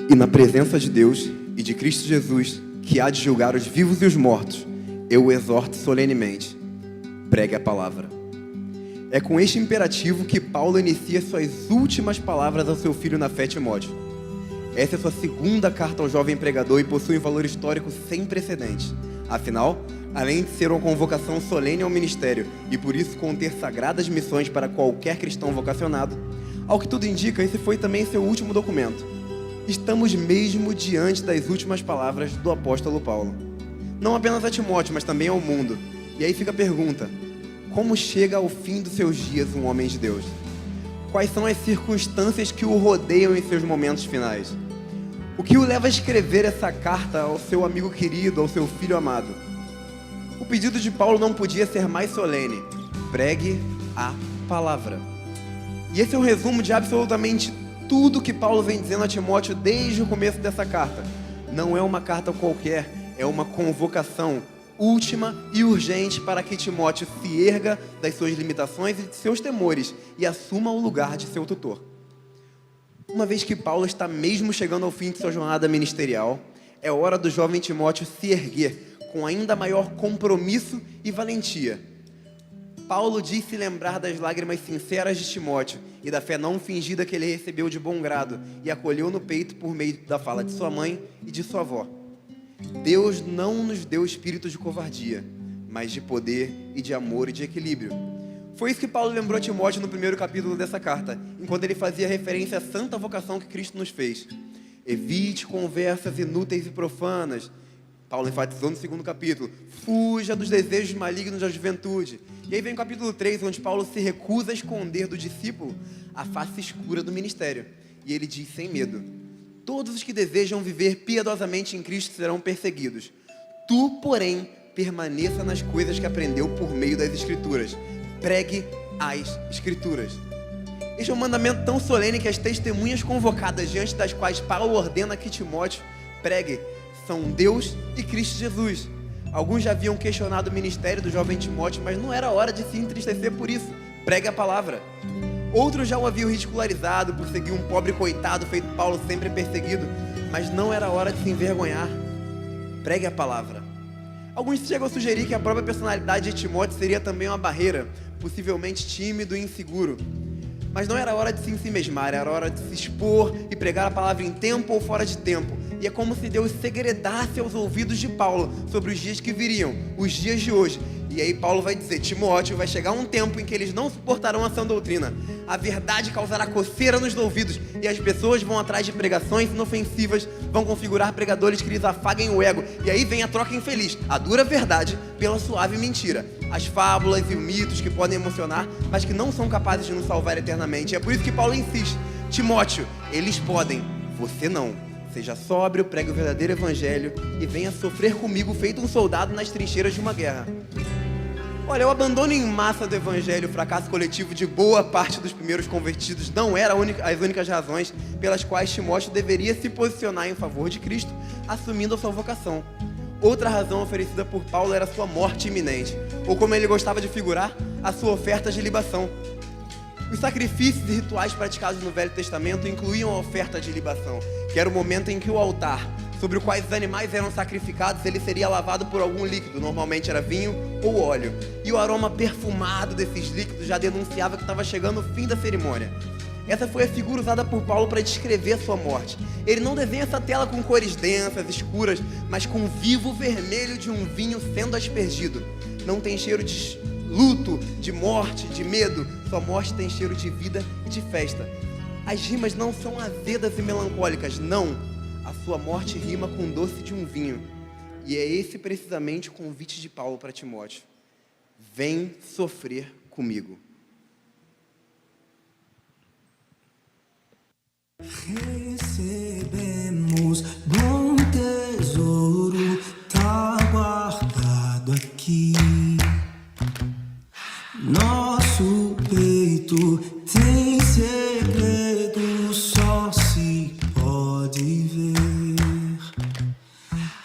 E na presença de Deus e de Cristo Jesus, que há de julgar os vivos e os mortos, eu o exorto solenemente: pregue a palavra. É com este imperativo que Paulo inicia suas últimas palavras ao seu filho na fé, Timóteo. Essa é sua segunda carta ao jovem pregador e possui um valor histórico sem precedentes. Afinal, além de ser uma convocação solene ao ministério e por isso conter sagradas missões para qualquer cristão vocacionado, ao que tudo indica, esse foi também seu último documento. Estamos mesmo diante das últimas palavras do apóstolo Paulo. Não apenas a Timóteo, mas também ao mundo. E aí fica a pergunta: como chega ao fim dos seus dias um homem de Deus? Quais são as circunstâncias que o rodeiam em seus momentos finais? O que o leva a escrever essa carta ao seu amigo querido, ao seu filho amado? O pedido de Paulo não podia ser mais solene: pregue a palavra. E esse é um resumo de absolutamente tudo que Paulo vem dizendo a Timóteo desde o começo dessa carta. Não é uma carta qualquer, é uma convocação última e urgente para que Timóteo se erga das suas limitações e de seus temores e assuma o lugar de seu tutor. Uma vez que Paulo está mesmo chegando ao fim de sua jornada ministerial, é hora do jovem Timóteo se erguer com ainda maior compromisso e valentia. Paulo diz se lembrar das lágrimas sinceras de Timóteo e da fé não fingida que ele recebeu de bom grado e acolheu no peito por meio da fala de sua mãe e de sua avó. Deus não nos deu espírito de covardia, mas de poder e de amor e de equilíbrio. Foi isso que Paulo lembrou a Timóteo no primeiro capítulo dessa carta, enquanto ele fazia referência à santa vocação que Cristo nos fez. Evite conversas inúteis e profanas. Paulo enfatizou no segundo capítulo: fuja dos desejos malignos da juventude. E aí vem o capítulo 3, onde Paulo se recusa a esconder do discípulo a face escura do ministério. E ele diz sem medo: todos os que desejam viver piedosamente em Cristo serão perseguidos. Tu, porém, permaneça nas coisas que aprendeu por meio das Escrituras. Pregue as Escrituras. Este é um mandamento tão solene que as testemunhas convocadas diante das quais Paulo ordena que Timóteo pregue são Deus e Cristo Jesus. Alguns já haviam questionado o ministério do jovem Timóteo, mas não era hora de se entristecer por isso. Pregue a palavra. Outros já o haviam ridicularizado por seguir um pobre coitado feito Paulo, sempre perseguido, mas não era hora de se envergonhar. Pregue a palavra. Alguns chegam a sugerir que a própria personalidade de Timóteo seria também uma barreira, possivelmente tímido e inseguro. Mas não era hora de se ensimesmar, era hora de se expor e pregar a palavra em tempo ou fora de tempo. E é como se Deus segredasse aos ouvidos de Paulo sobre os dias que viriam, os dias de hoje. E aí Paulo vai dizer: Timóteo, vai chegar um tempo em que eles não suportarão a sã doutrina. A verdade causará coceira nos ouvidos e as pessoas vão atrás de pregações inofensivas, vão configurar pregadores que lhes afaguem o ego. E aí vem a troca infeliz, a dura verdade pela suave mentira. As fábulas e os mitos que podem emocionar, mas que não são capazes de nos salvar eternamente. É por isso que Paulo insiste: Timóteo, eles podem, você não. Seja sóbrio, pregue o verdadeiro evangelho e venha sofrer comigo feito um soldado nas trincheiras de uma guerra. Olha, o abandono em massa do evangelho, o fracasso coletivo de boa parte dos primeiros convertidos não eram as únicas razões pelas quais Timóteo deveria se posicionar em favor de Cristo, assumindo a sua vocação. Outra razão oferecida por Paulo era a sua morte iminente, ou como ele gostava de figurar, a sua oferta de libação. Os sacrifícios e rituais praticados no Velho Testamento incluíam a oferta de libação, que era o momento em que o altar, sobre o qual os animais eram sacrificados, ele seria lavado por algum líquido, normalmente era vinho ou óleo. E o aroma perfumado desses líquidos já denunciava que estava chegando o fim da cerimônia. Essa foi a figura usada por Paulo para descrever a sua morte. Ele não desenha essa tela com cores densas, escuras, mas com o vivo vermelho de um vinho sendo aspergido. Não tem cheiro de luto, de morte, de medo. Sua morte tem cheiro de vida e de festa. As rimas não são azedas e melancólicas, não. A sua morte rima com o doce de um vinho. E é esse precisamente o convite de Paulo para Timóteo: vem sofrer comigo. Recebemos bom tesouro, tá guardado aqui. Nosso peito tem segredo, só se pode ver.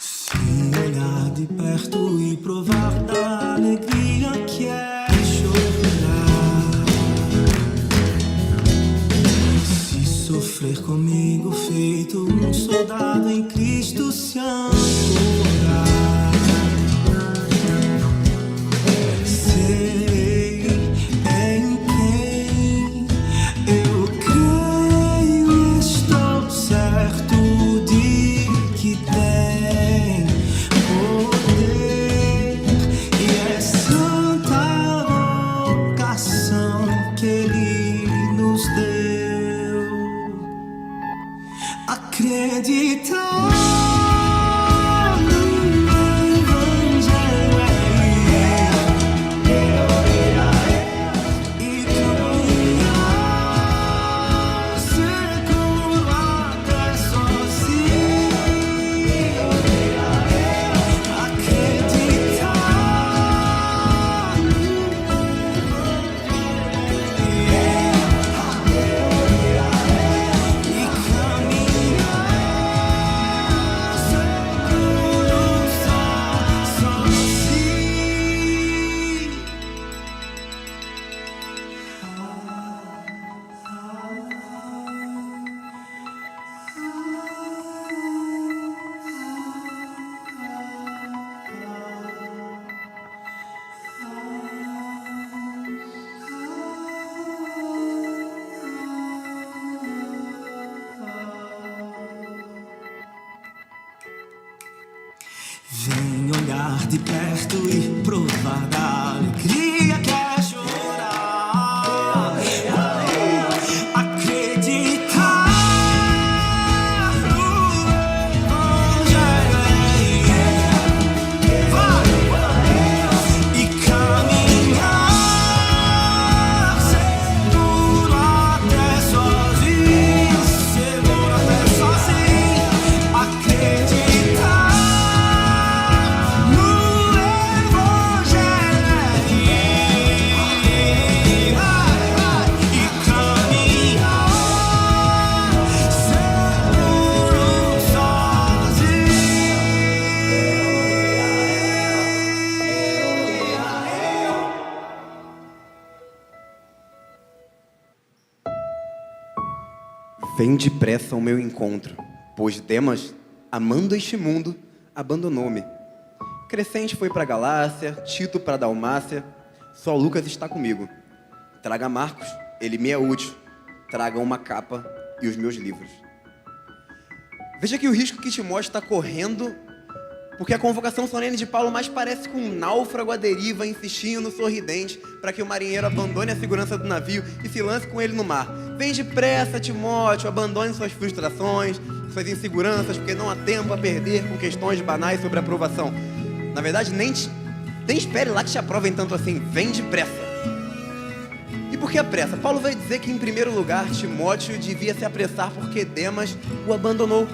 Se olhar de perto e provar da alegria que é chorar. Se sofrer sofrer comigo, feito um soldado em Cristo se ancorar. Sei em quem eu creio, estou certo de que tem poder e é santa vocação que Ele nos deu. Acreditar vem olhar de perto e provar da alegria que é chorar. Acreditar no Evangelho, vai, e caminhar seguro até sozinho, seguro até sozinho. Acreditar Vem depressa ao meu encontro, pois Demas, amando este mundo, abandonou-me. Crescente foi para Galácia, Tito para Dalmácia, só Lucas está comigo. Traga Marcos, ele me é útil. Traga uma capa e os meus livros. Veja que o risco que Timóteo está correndo, porque a convocação solene de Paulo mais parece com um náufrago à deriva insistindo sorridente para que o marinheiro abandone a segurança do navio e se lance com ele no mar. Vem depressa, Timóteo, abandone suas frustrações, suas inseguranças, porque não há tempo a perder com questões banais sobre aprovação. Na verdade, nem espere lá que te aprovem tanto assim. Vem depressa. E por que a pressa? Paulo vai dizer que, em primeiro lugar, Timóteo devia se apressar porque Demas o abandonou.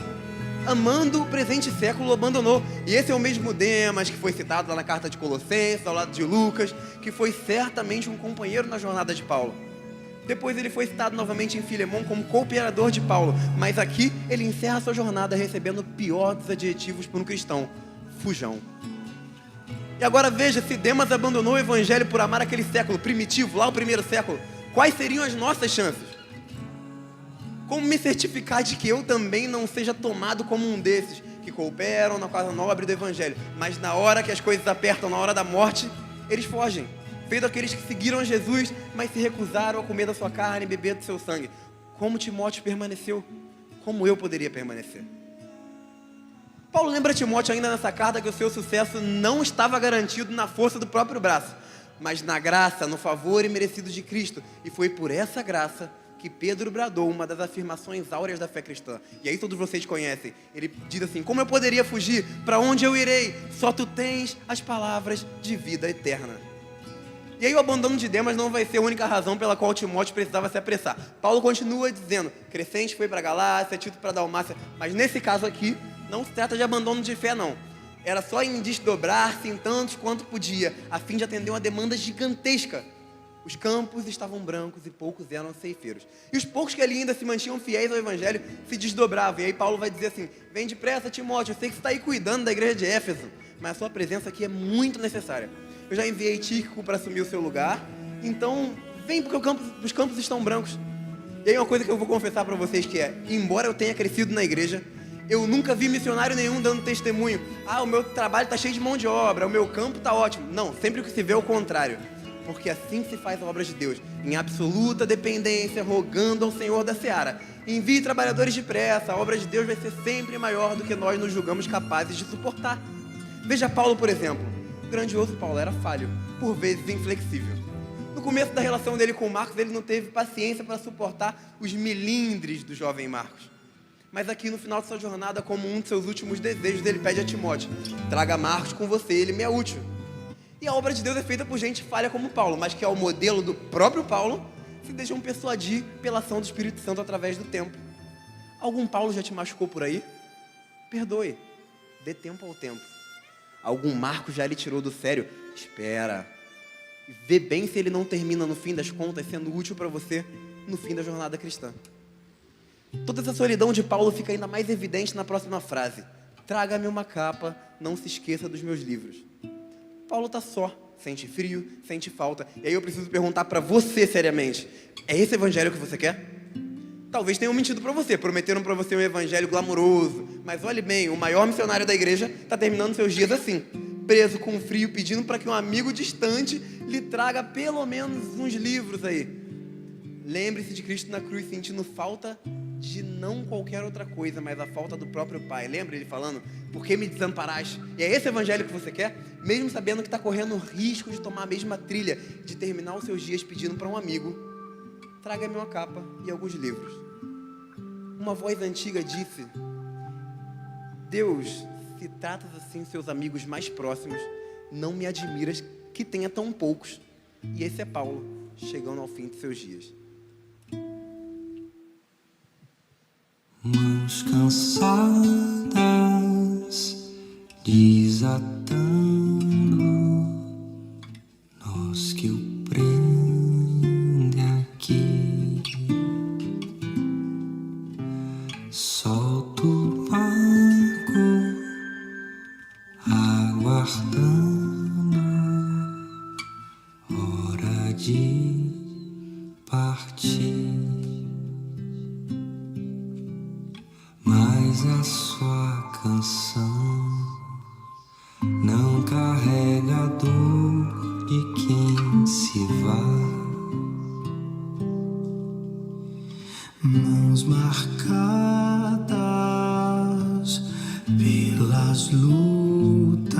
Amando o presente século, o abandonou. E esse é o mesmo Demas que foi citado lá na carta de Colossenses, ao lado de Lucas, que foi certamente um companheiro na jornada de Paulo. Depois ele foi citado novamente em Filemão como cooperador de Paulo, mas aqui ele encerra sua jornada recebendo o pior dos adjetivos para um cristão: fujão. E agora veja, se Demas abandonou o evangelho por amar aquele século primitivo, lá o primeiro século, quais seriam as nossas chances? Como me certificar de que eu também não seja tomado como um desses que cooperam na causa nobre do evangelho, mas na hora que as coisas apertam, na hora da morte, eles fogem? Feito aqueles que seguiram Jesus, mas se recusaram a comer da sua carne e beber do seu sangue. Como Timóteo permaneceu? Como eu poderia permanecer? Paulo lembra Timóteo ainda nessa carta que o seu sucesso não estava garantido na força do próprio braço, mas na graça, no favor imerecido de Cristo. E foi por essa graça que Pedro bradou uma das afirmações áureas da fé cristã. E aí todos vocês conhecem. Ele diz assim: como eu poderia fugir? Para onde eu irei? Só tu tens as palavras de vida eterna. E aí o abandono de Demas não vai ser a única razão pela qual Timóteo precisava se apressar. Paulo continua dizendo: Crescente foi para Galácia, Tito para Dalmácia. Mas nesse caso aqui, não se trata de abandono de fé, não. Era só em desdobrar-se em tantos quanto podia, a fim de atender uma demanda gigantesca. Os campos estavam brancos e poucos eram ceifeiros. E os poucos que ali ainda se mantinham fiéis ao evangelho se desdobravam. E aí Paulo vai dizer assim: vem depressa, Timóteo, eu sei que você está aí cuidando da igreja de Éfeso, mas a sua presença aqui é muito necessária. Eu já enviei Tíquico para assumir o seu lugar, então vem porque os campos estão brancos. E aí uma coisa que eu vou confessar para vocês que é, embora eu tenha crescido na igreja, eu nunca vi missionário nenhum dando testemunho. Ah, o meu trabalho tá cheio de mão de obra, o meu campo tá ótimo. Não, sempre o que se vê é o contrário. Porque assim se faz a obra de Deus, em absoluta dependência, rogando ao Senhor da seara. Envie trabalhadores depressa, a obra de Deus vai ser sempre maior do que nós nos julgamos capazes de suportar. Veja Paulo, por exemplo. O grandioso Paulo era falho, por vezes inflexível. No começo da relação dele com Marcos, ele não teve paciência para suportar os milindres do jovem Marcos. Mas aqui no final de sua jornada, como um de seus últimos desejos, ele pede a Timóteo: traga Marcos com você, ele me é útil. E a obra de Deus é feita por gente falha como Paulo, mas que é o modelo do próprio Paulo, se deixam persuadir pela ação do Espírito Santo através do tempo. Algum Paulo já te machucou por aí? Perdoe, dê tempo ao tempo. Algum Marcos já lhe tirou do sério? Espera. Vê bem se ele não termina, no fim das contas, sendo útil para você no fim da jornada cristã. Toda essa solidão de Paulo fica ainda mais evidente na próxima frase: traga-me uma capa, não se esqueça dos meus livros. Paulo está só, sente frio, sente falta. E aí eu preciso perguntar para você seriamente: é esse evangelho que você quer? Talvez tenham mentido para você, prometeram para você um evangelho glamouroso, mas olhe bem, o maior missionário da igreja está terminando seus dias assim, preso com frio, pedindo para que um amigo distante lhe traga pelo menos uns livros aí. Lembre-se de Cristo na cruz, sentindo falta de não qualquer outra coisa, mas a falta do próprio Pai. Lembra ele falando: por que me desamparaste? E é esse evangelho que você quer? Mesmo sabendo que está correndo o risco de tomar a mesma trilha, de terminar os seus dias pedindo para um amigo: traga-me uma capa e alguns livros. Uma voz antiga disse: Deus, se tratas assim seus amigos mais próximos, não me admiras que tenha tão poucos. E esse é Paulo, chegando ao fim de seus dias. Mãos cansadas, desatando nós que o prende aqui. Solta o barco, aguardando hora de partir. Mas a sua canção não carrega a dor de quem se vai. Mãos marcadas pelas lutas,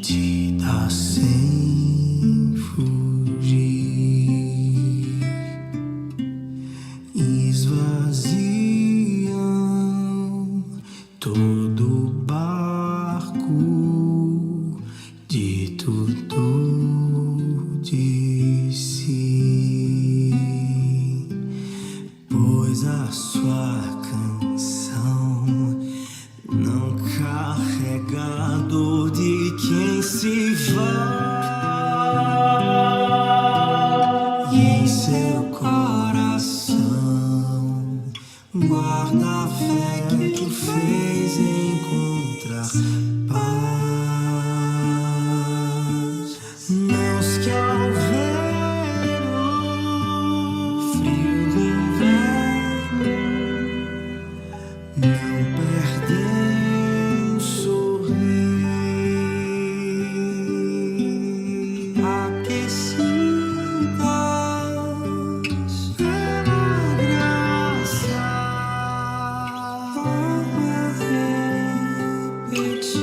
te dá sem fugir, esvaziam todo barco de tudo de si, pois a sua canção não carrega a dor de quem se vai. E em seu coração guarda a fé que o fez encontrar paz. Mãos que ao ver o frio do inverno não perdem o sorrir, aquecidas pela graça, vão a repetir.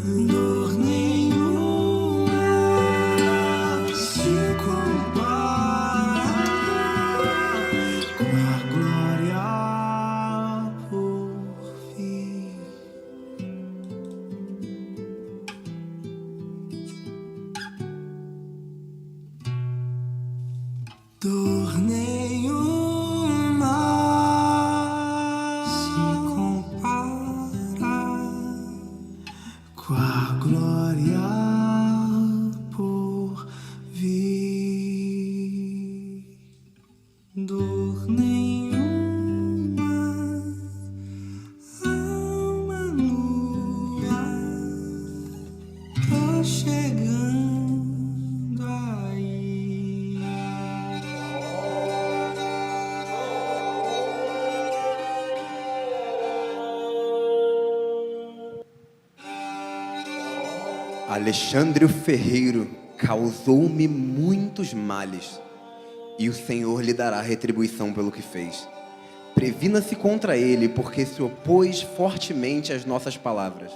Dor nenhuma se compara com a glória por vir. Dor nenhuma se compara com a glória por vir. Dor nenhuma, alma nua, tô chegando aí. Alexandre o ferreiro causou-me muitos males, e o Senhor lhe dará retribuição pelo que fez. Previna-se contra ele, porque se opôs fortemente às nossas palavras.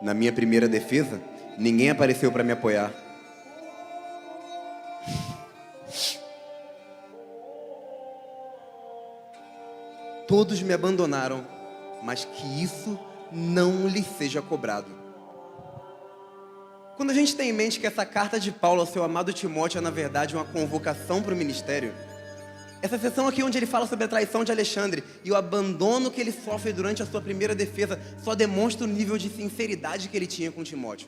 Na minha primeira defesa, ninguém apareceu para me apoiar. Todos me abandonaram, mas que isso não lhe seja cobrado. Quando a gente tem em mente que essa carta de Paulo ao seu amado Timóteo é, na verdade, uma convocação para o ministério, essa sessão aqui onde ele fala sobre a traição de Alexandre e o abandono que ele sofre durante a sua primeira defesa só demonstra o nível de sinceridade que ele tinha com Timóteo.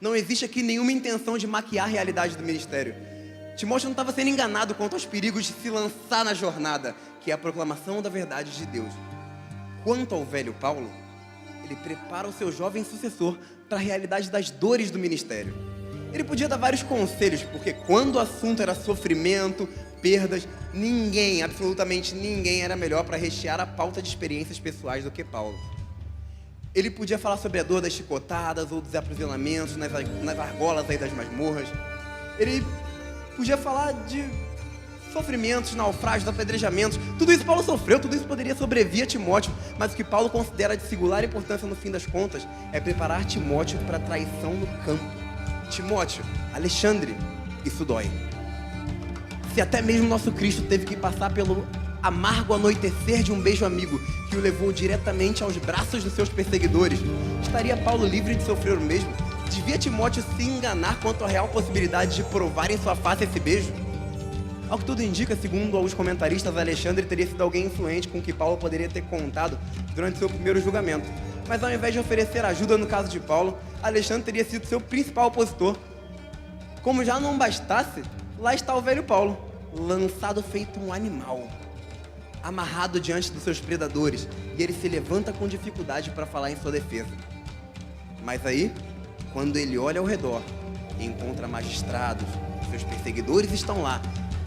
Não existe aqui nenhuma intenção de maquiar a realidade do ministério. Timóteo não estava sendo enganado quanto aos perigos de se lançar na jornada, que é a proclamação da verdade de Deus. Quanto ao velho Paulo, ele prepara o seu jovem sucessor para a realidade das dores do ministério. Ele podia dar vários conselhos, porque quando o assunto era sofrimento, perdas, ninguém, absolutamente ninguém era melhor para rechear a pauta de experiências pessoais do que Paulo. Ele podia falar sobre a dor das chicotadas ou dos aprisionamentos nas argolas aí das masmorras. Ele podia falar de sofrimentos, naufrágios, apedrejamentos. Tudo isso Paulo sofreu, tudo isso poderia sobrevir a Timóteo, mas o que Paulo considera de singular importância no fim das contas é preparar Timóteo para a traição no campo. Timóteo, Alexandre, isso dói. Se até mesmo nosso Cristo teve que passar pelo amargo anoitecer de um beijo amigo que o levou diretamente aos braços dos seus perseguidores, estaria Paulo livre de sofrer o mesmo? Devia Timóteo se enganar quanto à real possibilidade de provar em sua face esse beijo? Ao que tudo indica, segundo alguns comentaristas, Alexandre teria sido alguém influente com que Paulo poderia ter contado durante seu primeiro julgamento. Mas ao invés de oferecer ajuda no caso de Paulo, Alexandre teria sido seu principal opositor. Como já não bastasse, lá está o velho Paulo, lançado feito um animal, amarrado diante dos seus predadores, e ele se levanta com dificuldade para falar em sua defesa. Mas aí, quando ele olha ao redor e encontra magistrados, seus perseguidores estão lá,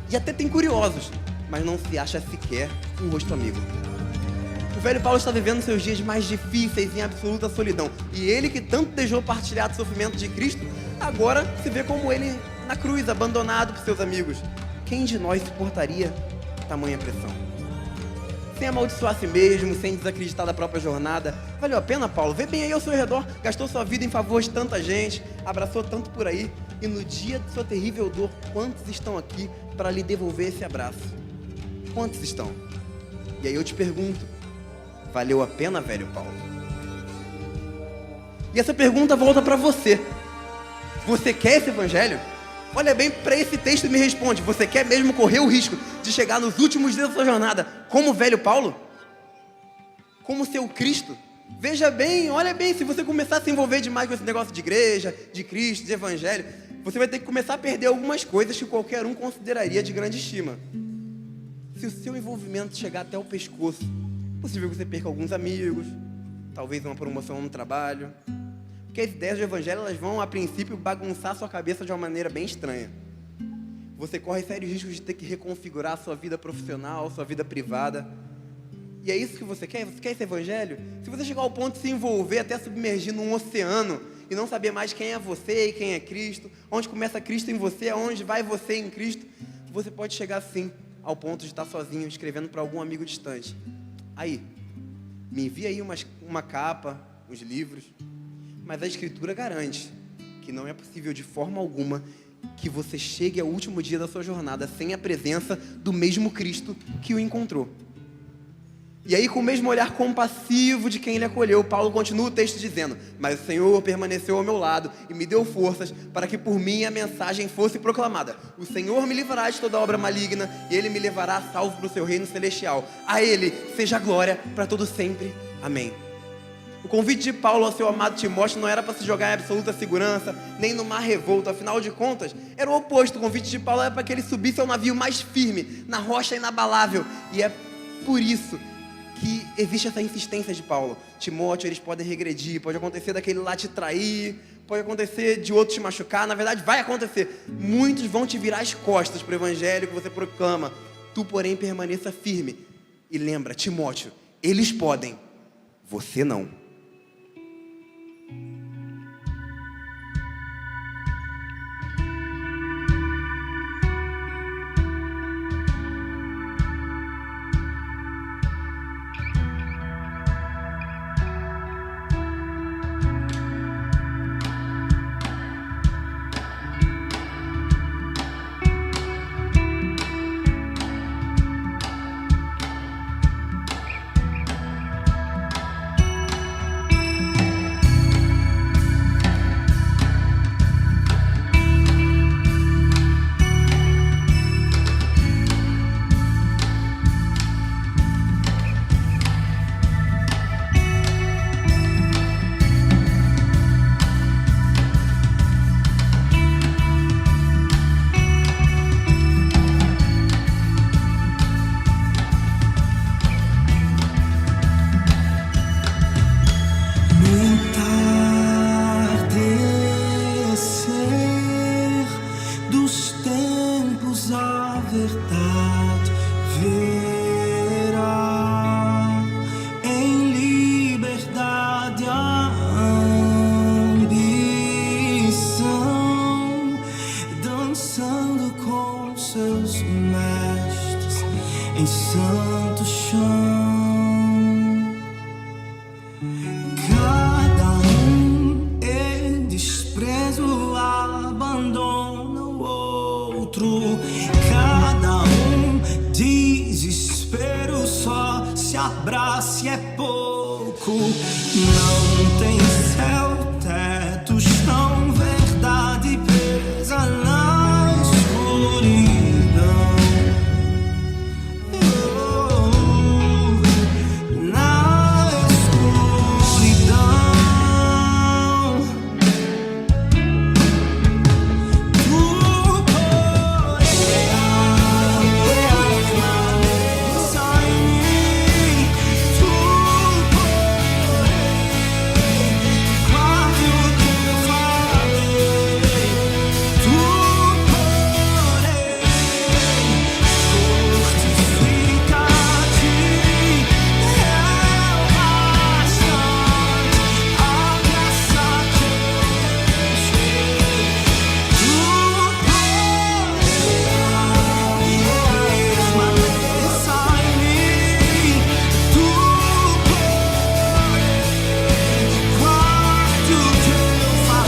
e até tem curiosos, mas não se acha sequer um rosto amigo. O velho Paulo está vivendo seus dias mais difíceis em absoluta solidão, e ele que tanto desejou partilhar do sofrimento de Cristo, agora se vê como ele na cruz, abandonado por seus amigos. Quem de nós suportaria tamanha pressão? Sem amaldiçoar a si mesmo, sem desacreditar da própria jornada. Valeu a pena, Paulo? Vê bem aí ao seu redor, gastou sua vida em favor de tanta gente, abraçou tanto por aí, e no dia de sua terrível dor, quantos estão aqui para lhe devolver esse abraço? Quantos estão? E aí eu te pergunto, valeu a pena, velho Paulo? E essa pergunta volta para você. Você quer esse evangelho? Olha bem para esse texto e me responde. Você quer mesmo correr o risco de chegar nos últimos dias da sua jornada como o velho Paulo? Como seu Cristo? Veja bem, olha bem, se você começar a se envolver demais com esse negócio de igreja, de Cristo, de evangelho, você vai ter que começar a perder algumas coisas que qualquer um consideraria de grande estima. Se o seu envolvimento chegar até o pescoço, é possível que você perca alguns amigos, talvez uma promoção no trabalho, porque as ideias do evangelho elas vão, a princípio, bagunçar a sua cabeça de uma maneira bem estranha. Você corre sérios riscos de ter que reconfigurar a sua vida profissional, sua vida privada. E é isso que você quer? Você quer esse evangelho? Se você chegar ao ponto de se envolver até submergir num oceano e não saber mais quem é você e quem é Cristo, onde começa Cristo em você, aonde vai você em Cristo, você pode chegar sim ao ponto de estar sozinho, escrevendo para algum amigo distante. Aí, me envia aí uma capa, uns livros, mas a Escritura garante que não é possível de forma alguma que você chegue ao último dia da sua jornada sem a presença do mesmo Cristo que o encontrou. E aí, com o mesmo olhar compassivo de quem ele acolheu, Paulo continua o texto dizendo: mas o Senhor permaneceu ao meu lado e me deu forças para que por mim a mensagem fosse proclamada. O Senhor me livrará de toda obra maligna e Ele me levará salvo para o seu reino celestial. A Ele seja a glória para todo sempre. Amém. O convite de Paulo ao seu amado Timóteo não era para se jogar em absoluta segurança, nem no mar revolto. Afinal de contas, era o oposto. O convite de Paulo era para que ele subisse ao navio mais firme, na rocha inabalável. E é por isso que existe essa insistência de Paulo. Timóteo, eles podem regredir, pode acontecer daquele lá te trair, pode acontecer de outro te machucar, na verdade vai acontecer. Muitos vão te virar as costas para o evangelho que você proclama. Tu, porém, permaneça firme. E lembra, Timóteo, eles podem, você não. verdade verá, em liberdade a ambição, dançando com seus mestres em santo chão. Cada um em desprezo abandona o outro, cada um desespero só se abraça e é pouco. Não tem céu, teto, chão, verdade presa na escuridão. Na escuridão. Tu poderás em mim, tu poderás quase o que eu falei, tu poderás fortificar-te, é o bastante a graça que eu deixei. Tu poderás permanecer em mim, tu poderás quase o que eu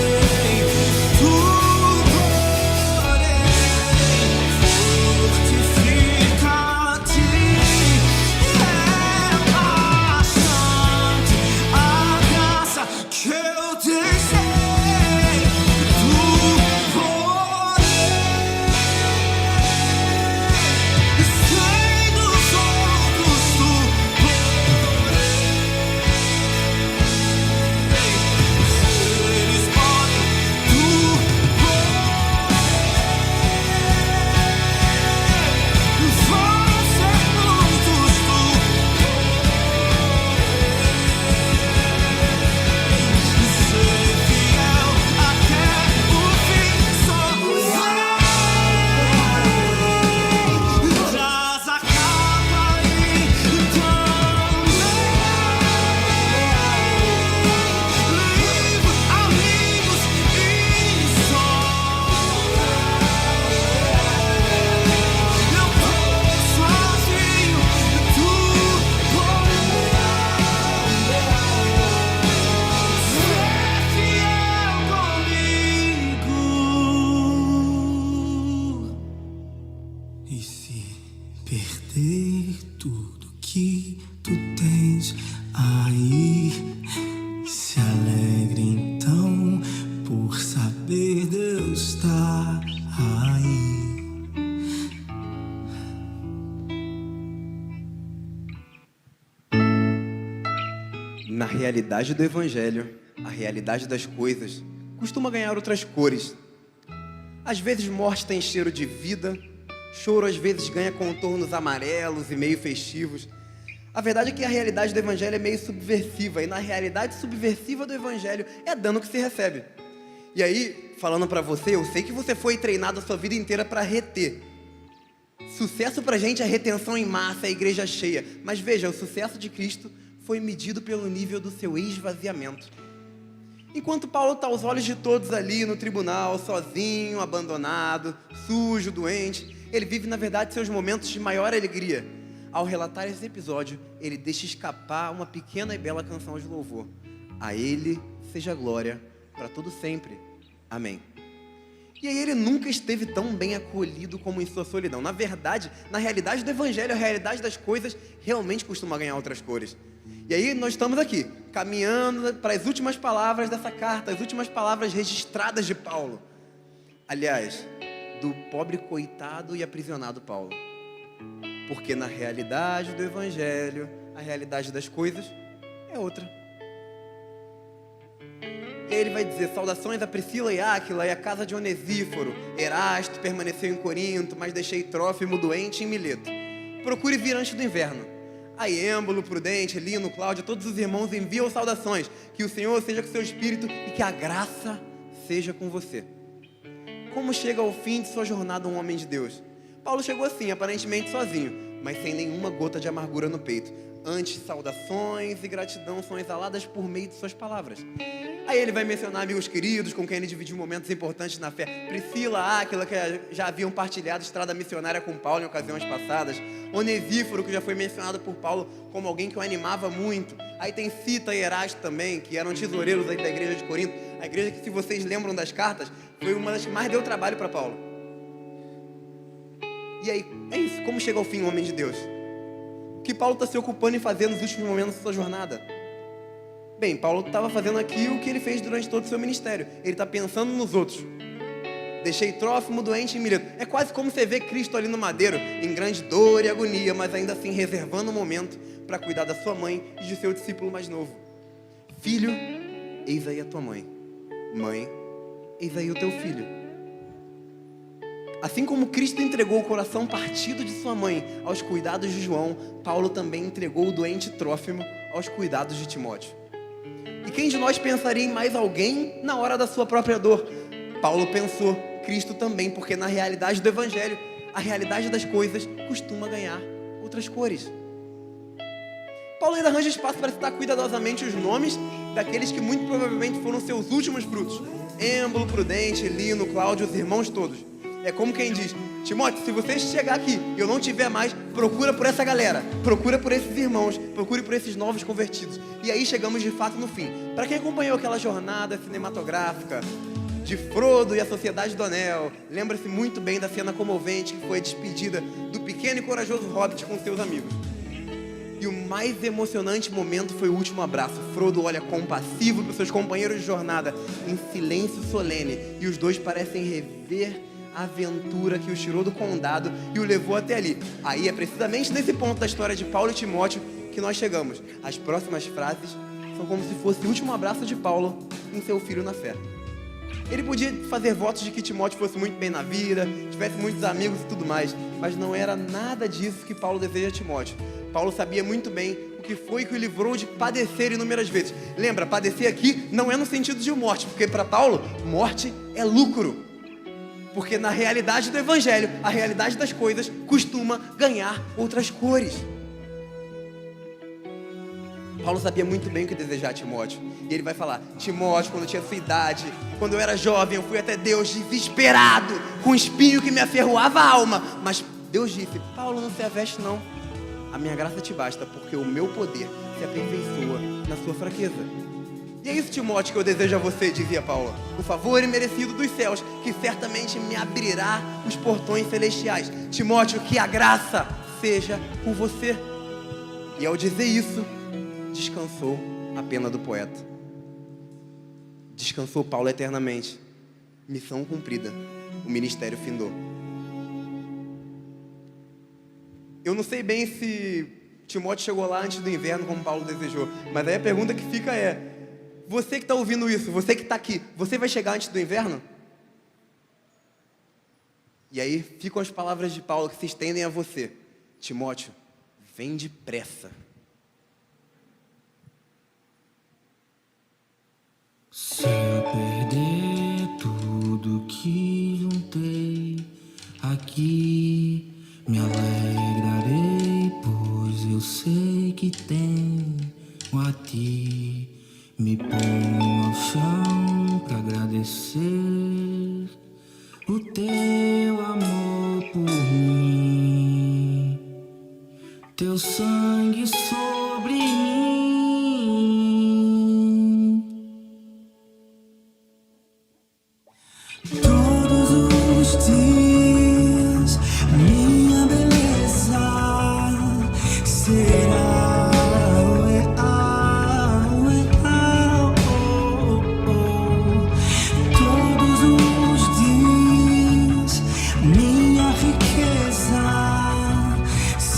falei, tu poderás fortificar-te, é bastante a graça que eu deixei. Tu poderás, sem dos outros tu eles podem, tu vão ser muitos, tu ser fiel até o fim, só traz a capa e também livro, amigos e só eu tô sozinho, tu ser fiel comigo. E se perder tudo que tu tens aí, se alegre então por saber Deus tá aí. Na realidade do Evangelho, a realidade das coisas costuma ganhar outras cores. Às vezes morte tem cheiro de vida, choro às vezes ganha contornos amarelos e meio festivos. A verdade é que a realidade do Evangelho é meio subversiva, e na realidade subversiva do Evangelho é dano que se recebe. E aí, falando pra você, eu sei que você foi treinado a sua vida inteira pra reter. Sucesso pra gente é retenção em massa, a igreja cheia. Mas veja, o sucesso de Cristo foi medido pelo nível do seu esvaziamento. Enquanto Paulo está aos olhos de todos ali no tribunal, sozinho, abandonado, sujo, doente, ele vive, na verdade, seus momentos de maior alegria. Ao relatar esse episódio, ele deixa escapar uma pequena e bela canção de louvor. A ele seja glória para todo sempre. Amém. E aí ele nunca esteve tão bem acolhido como em sua solidão. Na verdade, na realidade do Evangelho, a realidade das coisas realmente costuma ganhar outras cores. E aí nós estamos aqui, caminhando para as últimas palavras dessa carta, as últimas palavras registradas de Paulo. Aliás, do pobre coitado e aprisionado Paulo. Porque na realidade do Evangelho, a realidade das coisas é outra. E aí ele vai dizer: saudações a Priscila e Áquila e a casa de Onesíforo. Erasto permaneceu em Corinto, mas deixei Trófimo doente em Mileto. Procure vir antes do inverno. A Êmbolo, Prudente, Lino, Cláudio, todos os irmãos enviam saudações. Que o Senhor seja com seu espírito e que a graça seja com você. Como chega ao fim de sua jornada um homem de Deus? Paulo chegou assim, aparentemente sozinho, mas sem nenhuma gota de amargura no peito. Antes, saudações e gratidão são exaladas por meio de suas palavras. Aí ele vai mencionar amigos queridos com quem ele dividiu momentos importantes na fé. Priscila, Áquila, que já haviam partilhado estrada missionária com Paulo em ocasiões passadas. Onesíforo, que já foi mencionado por Paulo como alguém que o animava muito. Aí tem Cita e Erasto também, que eram tesoureiros da igreja de Corinto. A igreja que, se vocês lembram das cartas, foi uma das que mais deu trabalho para Paulo. E aí, é isso. Como chega ao fim o homem de Deus? O que Paulo está se ocupando em fazer nos últimos momentos da sua jornada? Bem, Paulo estava fazendo aqui o que ele fez durante todo o seu ministério. Ele está pensando nos outros. Deixei Trófimo doente em Mileto. É quase como você vê Cristo ali no madeiro, em grande dor e agonia, mas ainda assim reservando um momento para cuidar da sua mãe e de seu discípulo mais novo. Filho, eis aí a tua mãe. Mãe, eis aí o teu filho. Assim como Cristo entregou o coração partido de sua mãe aos cuidados de João, Paulo também entregou o doente Trófimo aos cuidados de Timóteo. E quem de nós pensaria em mais alguém na hora da sua própria dor? Paulo pensou, Cristo também, porque na realidade do Evangelho, a realidade das coisas costuma ganhar outras cores. Paulo ainda arranja espaço para citar cuidadosamente os nomes daqueles que muito provavelmente foram seus últimos frutos. Êmbulo, Prudente, Lino, Cláudio, os irmãos todos. É como quem diz, Timóteo, se você chegar aqui e eu não tiver mais, procura por essa galera, procura por esses irmãos, procure por esses novos convertidos. E aí chegamos de fato no fim. Para quem acompanhou aquela jornada cinematográfica de Frodo e a Sociedade do Anel, lembra-se muito bem da cena comovente que foi a despedida do pequeno e corajoso Hobbit com seus amigos. E o mais emocionante momento foi o último abraço. Frodo olha compassivo para os seus companheiros de jornada, em silêncio solene, e os dois parecem rever a aventura que o tirou do condado e o levou até ali. Aí é precisamente nesse ponto da história de Paulo e Timóteo que nós chegamos. As próximas frases são como se fosse o último abraço de Paulo em seu filho na fé. Ele podia fazer votos de que Timóteo fosse muito bem na vida, tivesse muitos amigos e tudo mais, mas não era nada disso que Paulo deseja a Timóteo. Paulo sabia muito bem o que foi que o livrou de padecer inúmeras vezes. Lembra, padecer aqui não é no sentido de morte, porque para Paulo, morte é lucro. Porque na realidade do Evangelho, a realidade das coisas costuma ganhar outras cores. Paulo sabia muito bem o que desejar a Timóteo. E ele vai falar, Timóteo, quando eu tinha sua idade, quando eu era jovem, eu fui até Deus desesperado, com um espinho que me aferroava a alma. Mas Deus disse, Paulo, não se aveste não. A minha graça te basta, porque o meu poder se aperfeiçoa na sua fraqueza. E é isso, Timóteo, que eu desejo a você, dizia Paulo. O favor imerecido dos céus, que certamente me abrirá os portões celestiais. Timóteo, que a graça seja com você. E ao dizer isso, descansou a pena do poeta. Descansou Paulo eternamente. Missão cumprida. O ministério findou. Eu não sei bem se Timóteo chegou lá antes do inverno, como Paulo desejou. Mas aí a pergunta que fica é, você que está ouvindo isso, você que está aqui, você vai chegar antes do inverno? E aí ficam as palavras de Paulo que se estendem a você. Timóteo, vem depressa. Se eu perder tudo que juntei aqui, me alegrarei, pois eu sei que tenho a ti. Me ponho ao chão pra agradecer o teu amor por mim, teu sangue sobre mim. Todos os dias minha beleza será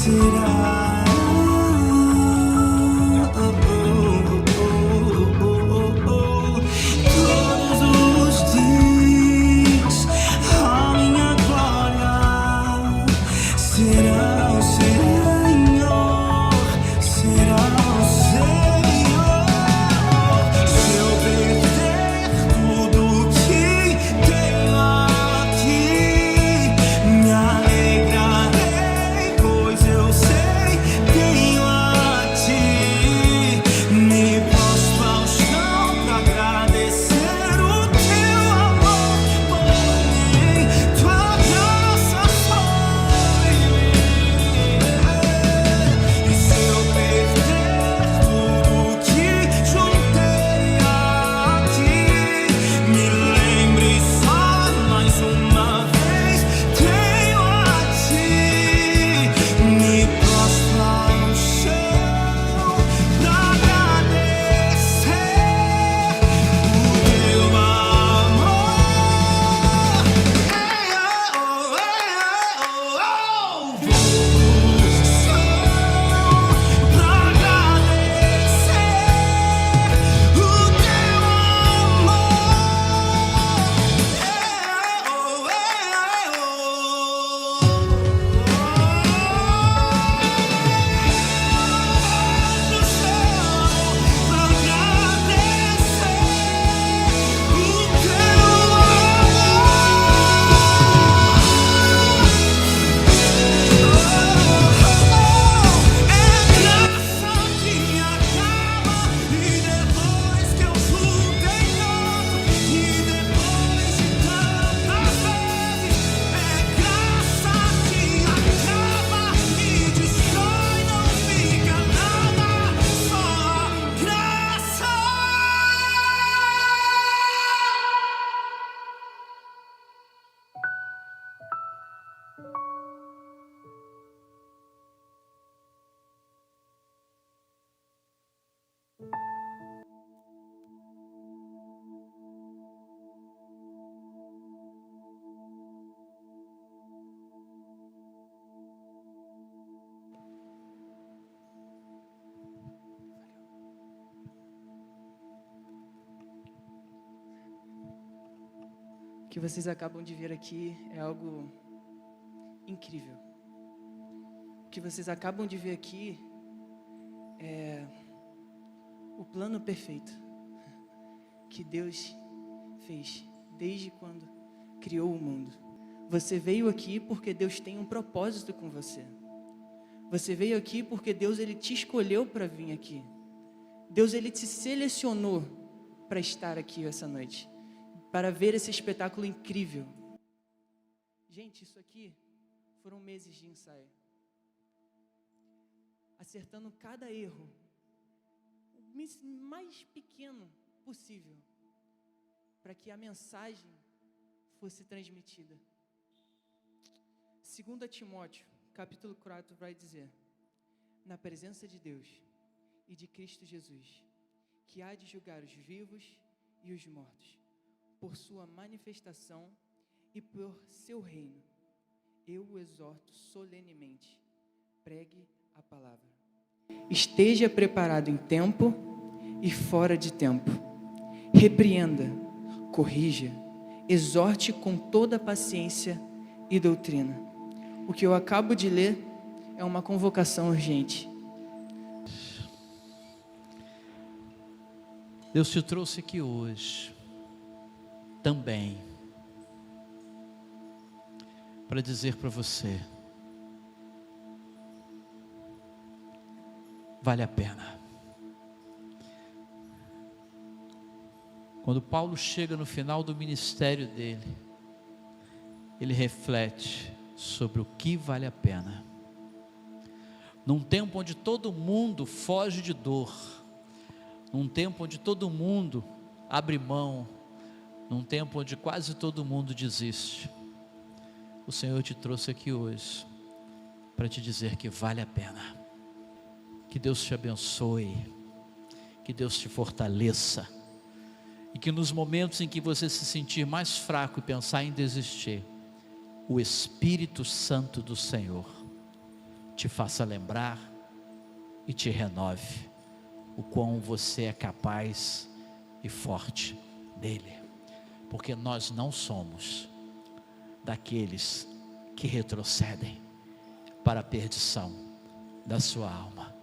será que vocês acabam de ver aqui é algo incrível. O que vocês acabam de ver aqui é o plano perfeito que Deus fez desde quando criou o mundo. Você veio aqui porque Deus tem um propósito com você. Você veio aqui porque Deus ele te escolheu para vir aqui. Deus ele te selecionou para estar aqui essa noite, para ver esse espetáculo incrível. Gente, isso aqui foram meses de ensaio, acertando cada erro, o mais pequeno possível, para que a mensagem fosse transmitida. 2 Timóteo, capítulo 4, vai dizer: na presença de Deus e de Cristo Jesus, que há de julgar os vivos e os mortos, por sua manifestação e por seu reino, eu o exorto solenemente, pregue a palavra. Esteja preparado em tempo e fora de tempo. Repreenda, corrija, exorte com toda paciência e doutrina. O que eu acabo de ler é uma convocação urgente. Deus te trouxe aqui hoje também para dizer para você: vale a pena. Quando Paulo chega no final do ministério dele, ele reflete sobre o que vale a pena. Num tempo onde todo mundo foge de dor, num tempo onde todo mundo abre mão, num tempo onde quase todo mundo desiste, o Senhor te trouxe aqui hoje para te dizer que vale a pena. Que Deus te abençoe, que Deus te fortaleça, e que nos momentos em que você se sentir mais fraco e pensar em desistir, o Espírito Santo do Senhor te faça lembrar e te renove o quão você é capaz e forte nele, porque nós não somos daqueles que retrocedem para a perdição da sua alma,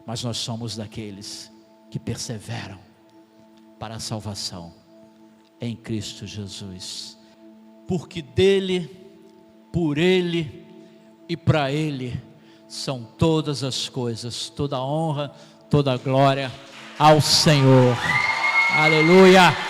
mas nós somos daqueles que perseveram para a salvação em Cristo Jesus, porque dele, por ele e para ele são todas as coisas, toda a honra, toda a glória ao Senhor. Aleluia.